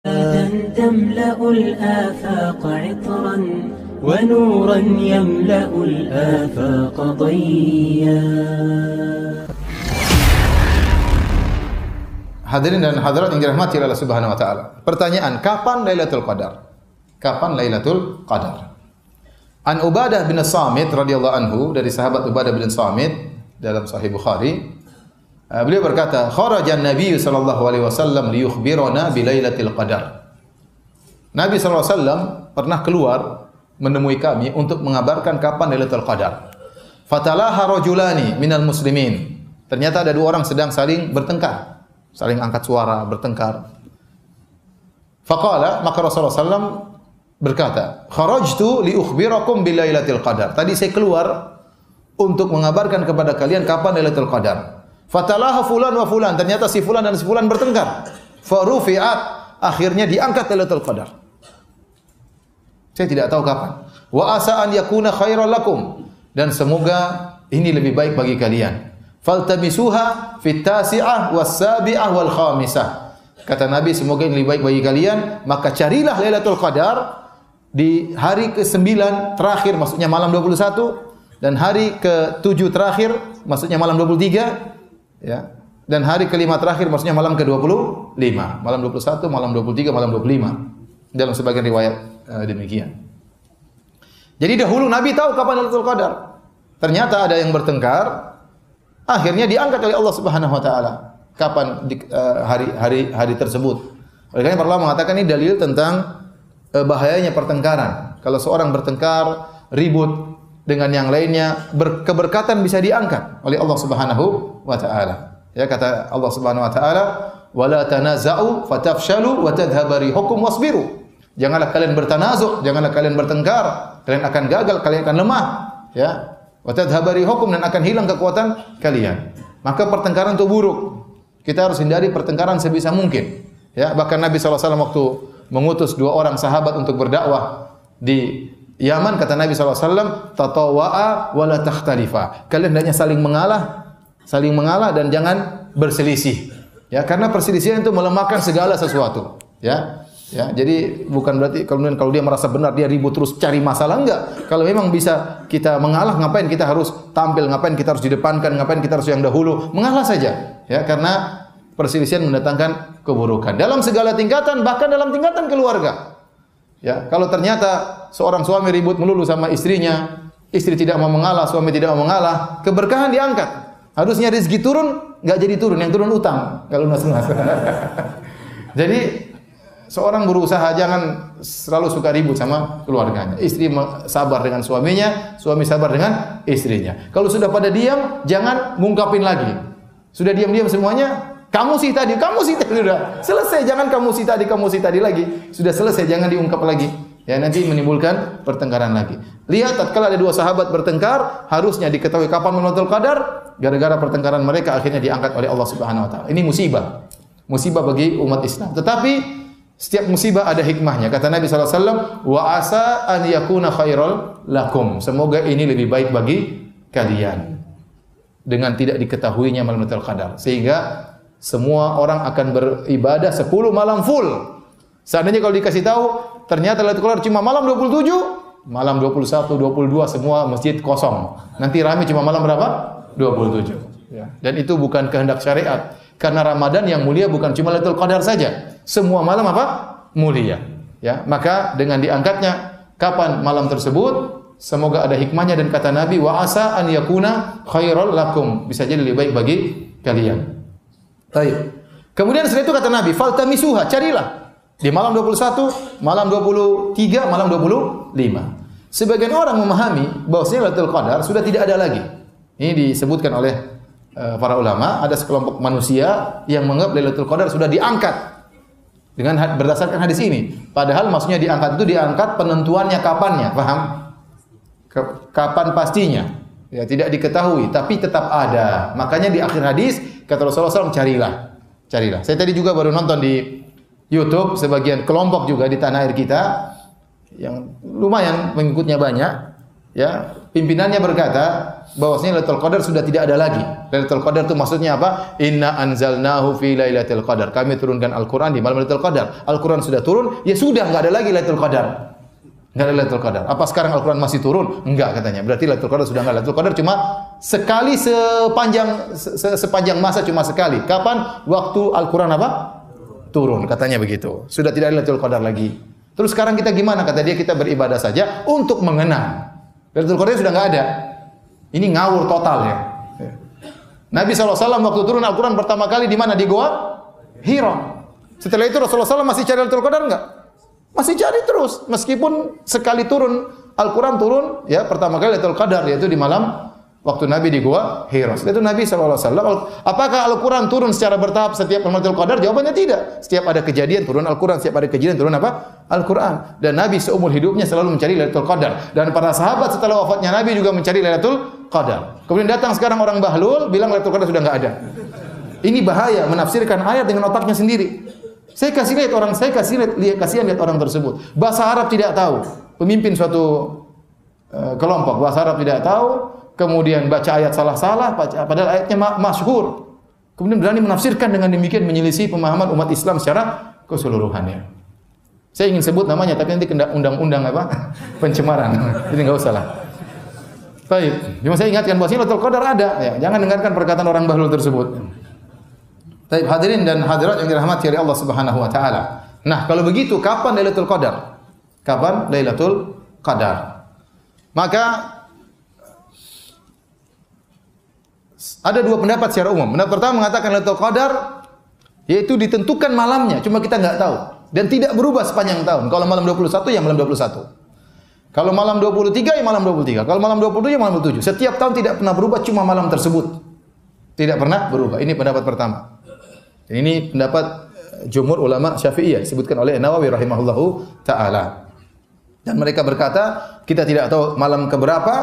تملأ الآفاق عطرا ونورا يملأ الآفاق ضيا. Hadirin dan hadirat yang dirahmati Allah Subhanahu wa taala. Pertanyaan, kapan Lailatul Qadar? Kapan Lailatul Qadar? An Ubadah bin Samit radhiyallahu anhu, dari sahabat Ubadah bin Samit dalam Sahih Bukhari, beliau berkata, "Kharaja an-nabiy sallallahu alaihi wasallam liyukhbirana bi Lailatul Qadar." Nabi sallallahu alaihi wasallam pernah keluar menemui kami untuk mengabarkan kapan Lailatul Qadar. Fatalaha rajulani minal muslimin. Ternyata ada dua orang sedang saling bertengkar, saling angkat suara, bertengkar. Faqala, maka Rasulullah SAW berkata, "Kharajtu li ukhbirakum bi Lailatul Qadar." Tadi saya keluar untuk mengabarkan kepada kalian kapan Lailatul Qadar. Fatalaha fulan wa fulan. Ternyata si fulan dan si fulan bertengkar. Farufi'at, akhirnya diangkat Lailatul Qadar. Saya tidak tahu kapan. Wa asa an yakuna khairan lakum, dan semoga ini lebih baik bagi kalian. Faltamisuha fit tasi'ah was sabi'ah wal khamisah. Kata Nabi, semoga ini lebih baik bagi kalian, maka carilah Lailatul Qadar di hari ke-9 terakhir, maksudnya malam 21, dan hari ke-7 terakhir, maksudnya malam 23, ya. Dan hari ke-5 terakhir, maksudnya malam ke-25. Malam 21, malam 23, malam 25. Dalam sebagian riwayat demikian. Jadi dahulu Nabi tahu kapan Lailatul Qadar. Ternyata ada yang bertengkar, akhirnya diangkat oleh Allah Subhanahu wa taala kapan hari tersebut. Oleh karena para ulama mengatakan ini dalil tentang bahayanya pertengkaran. Kalau seorang bertengkar, ribut dengan yang lainnya, keberkatan bisa diangkat oleh Allah Subhanahu wa taala. Ya, kata Allah Subhanahu wa taala, "Wala tanaza'u fatafshalu wa tadhhabu rihukum wasbiru." Janganlah kalian bertanazu', janganlah kalian bertengkar, kalian akan gagal, kalian akan lemah, ya. Wa tadhhabu rihukum, dan akan hilang kekuatan kalian. Maka pertengkaran itu buruk. Kita harus hindari pertengkaran sebisa mungkin. Ya, bahkan Nabi SAW waktu mengutus dua orang sahabat untuk berdakwah di Yaman, kata Nabi SAW, "Tatawa'a wa la takhtalifa." Kalian hendaknya saling mengalah dan jangan berselisih. Ya, karena perselisihan itu melemahkan segala sesuatu. Ya. Ya, jadi bukan berarti kalau dia merasa benar dia ribut terus cari masalah, enggak. Kalau memang bisa kita mengalah, ngapain kita harus tampil, ngapain kita harus didepankan, ngapain kita harus yang dahulu? Mengalah saja. Ya, karena perselisihan mendatangkan keburukan dalam segala tingkatan, bahkan dalam tingkatan keluarga. Ya, kalau ternyata seorang suami ribut melulu sama istrinya, istri tidak mau mengalah, suami tidak mau mengalah, keberkahan diangkat. Harusnya rezeki turun, enggak jadi turun, yang turun utang. Kalau lunas-lunas. Jadi seorang berusaha jangan selalu suka ribut sama keluarganya. Istri sabar dengan suaminya, suami sabar dengan istrinya. Kalau sudah pada diam, jangan ngungkapin lagi. Sudah diam-diam semuanya, kamu sih tadi sudah selesai. Jangan kamu sih tadi lagi. Sudah selesai, jangan diungkap lagi. Ya, nanti menimbulkan pertengkaran lagi. Lihat, tatkala ada dua sahabat bertengkar, harusnya diketahui kapan Lailatul Qadar. Gara-gara pertengkaran mereka akhirnya diangkat oleh Allah Subhanahu wa taala. Ini musibah. Musibah bagi umat Islam. Tetapi setiap musibah ada hikmahnya. Kata Nabi SAW, "Wa asa an yakuna khairal lakum." Semoga ini lebih baik bagi kalian. Dengan tidak diketahuinya malam Lailatul Qadar. Sehingga semua orang akan beribadah 10 malam full. Seandainya kalau dikasih tahu, ternyata Lailatul Qadar cuma malam 27, malam 21, 22 semua masjid kosong. Nanti ramai cuma malam berapa? 27. Ya. Dan itu bukan kehendak syariat. Karena Ramadan yang mulia bukan cuma Lailatul Qadar saja. Semua malam apa? Mulia. Ya, maka dengan diangkatnya kapan malam tersebut, semoga ada hikmahnya, dan kata Nabi, "Wa asa an yakuna khairal lakum." Bisa jadi lebih baik bagi kalian. Baik. Kemudian setelah itu kata Nabi, "Faltamisuha," carilah di malam 21, malam 23, malam 25. Sebagian orang memahami bahwasanya Lailatul Qadar sudah tidak ada lagi. Ini disebutkan oleh para ulama, ada sekelompok manusia yang menganggap Lailatul Qadar sudah diangkat dengan berdasarkan hadis ini. Padahal maksudnya diangkat itu diangkat penentuannya kapannya, paham? Kapan pastinya? Ya, tidak diketahui, tapi tetap ada. Makanya di akhir hadis kata Rasulullah SAW, carilah. Saya tadi juga baru nonton di YouTube sebagian kelompok juga di tanah air kita yang lumayan pengikutnya banyak. Ya, pimpinannya berkata, bahwasanya Lailatul Qadar sudah tidak ada lagi. Lailatul Qadar itu maksudnya apa? Inna anzalnahu fi lailatul qadar. Kami turunkan Al-Qur'an di malam Lailatul Qadar. Al-Qur'an sudah turun, ya sudah enggak ada lagi Lailatul Qadar. Enggak ada Lailatul Qadar. Apa sekarang Al-Qur'an masih turun? Enggak katanya. Berarti Lailatul Qadar sudah enggak. Lailatul Qadar cuma sekali sepanjang masa cuma sekali. Kapan? Waktu Al-Qur'an apa? Turun, katanya begitu. Sudah tidak ada Lailatul Qadar lagi. Terus sekarang kita gimana? Kata dia, kita beribadah saja untuk mengenang. Lailatul Qadar sudah enggak ada. Ini ngawur total ya. Nabi SAW waktu turun Al-Quran pertama kali di mana? Di Goa Hira. Setelah itu Rasulullah SAW masih cari Lailatul Qadar enggak? Masih cari terus. Meskipun sekali turun Al-Quran turun ya pertama kali Lailatul Qadar, yaitu di malam waktu Nabi di Goa Hira. Setelah itu Nabi SAW, apakah Al-Quran turun secara bertahap setiap malam Lailatul Qadar? Jawabannya tidak. Setiap ada kejadian turun Al-Quran, setiap ada kejadian turun apa? Al-Quran. Dan Nabi seumur hidupnya selalu mencari Lailatul Qadar. Dan para sahabat setelah wafatnya Nabi juga mencari Lailatul Qadar. Kemudian datang sekarang orang bahlul bilang Lailatul Qadar sudah enggak ada. Ini bahaya, menafsirkan ayat dengan otaknya sendiri. Saya kasih lihat orang, saya kasihan lihat orang tersebut. Bahasa Arab tidak tahu. Pemimpin suatu kelompok bahasa Arab tidak tahu, kemudian baca ayat salah-salah, padahal ayatnya masyhur. Kemudian berani menafsirkan dengan demikian, menyelisih pemahaman umat Islam secara keseluruhannya. Saya ingin sebut namanya, tapi nanti kena undang-undang apa? Pencemaran. Jadi enggak usah lah. Baik, cuma saya ingatkan bahwasanya Lailatul Qadar ada. Ya, jangan dengarkan perkataan orang bahlul tersebut. Baik, hadirin dan hadirat yang dirahmati oleh Allah Subhanahu wa taala. Nah, kalau begitu kapan Lailatul Qadar? Kapan Lailatul Qadar? Maka ada dua pendapat secara umum. Pendapat pertama mengatakan Lailatul Qadar yaitu ditentukan malamnya, cuma kita enggak tahu dan tidak berubah sepanjang tahun. Kalau malam 21 ya malam 21. Kalau malam 23 ya malam 23. Kalau malam 27 ya malam 27. Setiap tahun tidak pernah berubah, cuma malam tersebut. Tidak pernah berubah. Ini pendapat pertama. Dan ini pendapat jumhur ulama Syafi'iyah disebutkan oleh Nawawi rahimahullahu taala. Dan mereka berkata, kita tidak tahu malam keberapa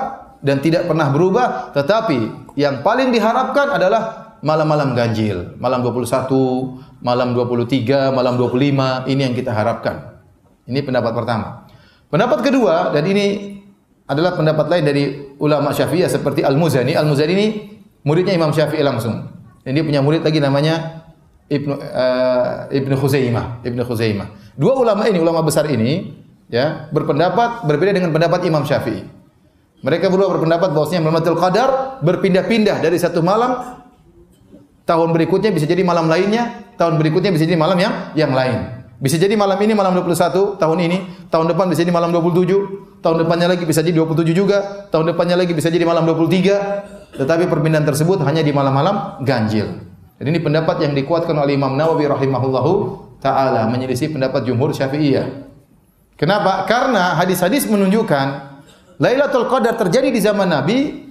dan tidak pernah berubah, tetapi yang paling diharapkan adalah malam-malam ganjil. Malam 21, malam 23, malam 25, ini yang kita harapkan. Ini pendapat pertama. Pendapat kedua, dan ini adalah pendapat lain dari ulama Syafi'iyah seperti Al-Muzani. Al-Muzani ini muridnya Imam Syafi'i langsung. Dan dia punya murid lagi namanya Ibnu Khuzaimah. Dua ulama ini, ulama besar ini, ya, berpendapat berbeda dengan pendapat Imam Syafi'i. Mereka berdua berpendapat bahwasanya Lailatul Qadar berpindah-pindah dari satu malam, tahun berikutnya bisa jadi malam lainnya, tahun berikutnya bisa jadi malam yang lain. Bisa jadi malam ini malam 21 tahun ini, tahun depan bisa jadi malam 27, tahun depannya lagi bisa jadi 27 juga, tahun depannya lagi bisa jadi malam 23. Tetapi perpindahan tersebut hanya di malam-malam ganjil. Dan ini pendapat yang dikuatkan oleh Imam Nawawi rahimahullahu taala, menyelisih pendapat jumhur Syafi'iyah. Kenapa? Karena hadis-hadis menunjukkan Lailatul Qadar terjadi di zaman Nabi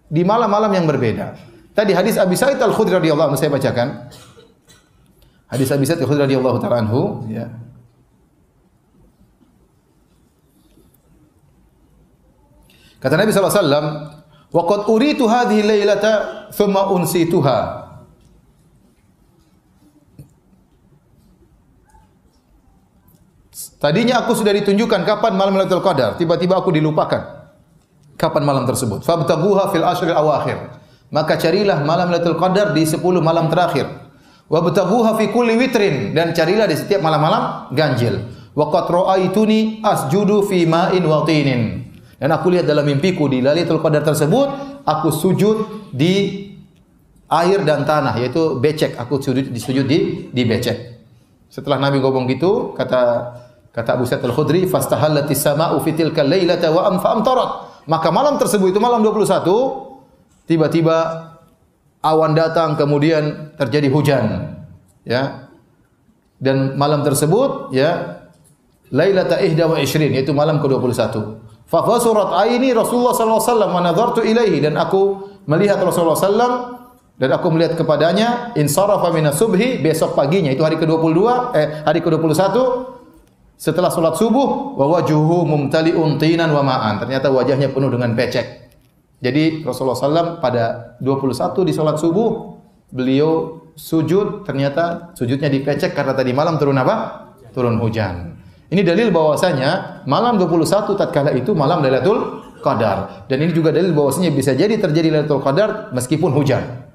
di malam-malam yang berbeda. Tadi hadis Abi Sa'id Al-Khudri radhiyallahu anhu saya bacakan. Hadis Abi Sa'id Al-Khudri radhiyallahu ta'ala anhu, ya. Kata Nabi sallallahu alaihi wasallam, "Wa qad uritu hadhihi lailata thumma unsituha." Tadinya aku sudah ditunjukkan kapan malam Lailatul Qadar, tiba-tiba aku dilupakan kapan malam tersebut. Fabtaghuha fil ashril awakhir. Maka carilah malam Lailatul Qadar di 10 malam terakhir. Wabtaghuha fi kulli witrin, dan carilah di setiap malam-malam ganjil. Wa qad ra'aituni asjudu fi ma'in wa tinin. Dan aku lihat dalam mimpiku di Lailatul Qadar tersebut, aku sujud di air dan tanah, yaitu becek. Aku sujud di becek. Setelah Nabi ngomong gitu, kata Abu Sa'id Al-Khudri, fastahallatis sama'u fi tilkal lailata wa amtarat. Maka malam tersebut, itu malam 21, tiba-tiba awan datang, kemudian terjadi hujan, ya. Dan malam tersebut, ya, lailata 21, yaitu malam ke-21. Fa fasurat aini Rasulullah sallallahu alaihi wasallam wa nadartu ilaihi, dan aku melihat Rasulullah sallam dan aku melihat kepadanya, insarafa minas subhi, besok paginya, itu hari ke-22, hari ke-21 setelah salat subuh, wa wajhuhu mumtali'un tinan wa ma'an. Ternyata wajahnya penuh dengan becek. Jadi Rasulullah SAW pada 21 di salat subuh, beliau sujud, ternyata sujudnya dipecek karena tadi malam turun apa? Turun hujan. Ini dalil bahwasanya malam 21 tatkala itu malam Lailatul Qadar. Dan ini juga dalil bahwasanya bisa jadi terjadi Lailatul Qadar meskipun hujan.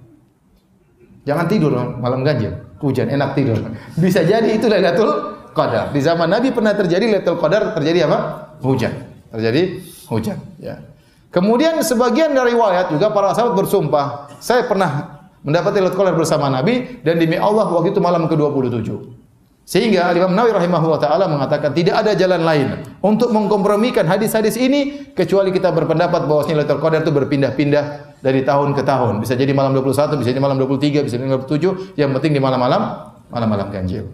Jangan tidur malam ganjil, hujan enak tidur. Bisa jadi itu Lailatul Qadar. Di zaman Nabi pernah terjadi Lailatul Qadar, terjadi apa? Hujan. Terjadi hujan, ya. Kemudian sebagian dari riwayat juga para sahabat bersumpah, saya pernah mendapat Lailatul Qadar bersama Nabi dan demi Allah waktu itu malam ke-27. Sehingga Imam Nawawi rahimahullah taala mengatakan tidak ada jalan lain untuk mengkompromikan hadis-hadis ini kecuali kita berpendapat bahwasanya Lailatul Qadar itu berpindah-pindah dari tahun ke tahun. Bisa jadi malam 21, bisa jadi malam 23, bisa jadi malam 27, yang penting di malam-malam ganjil.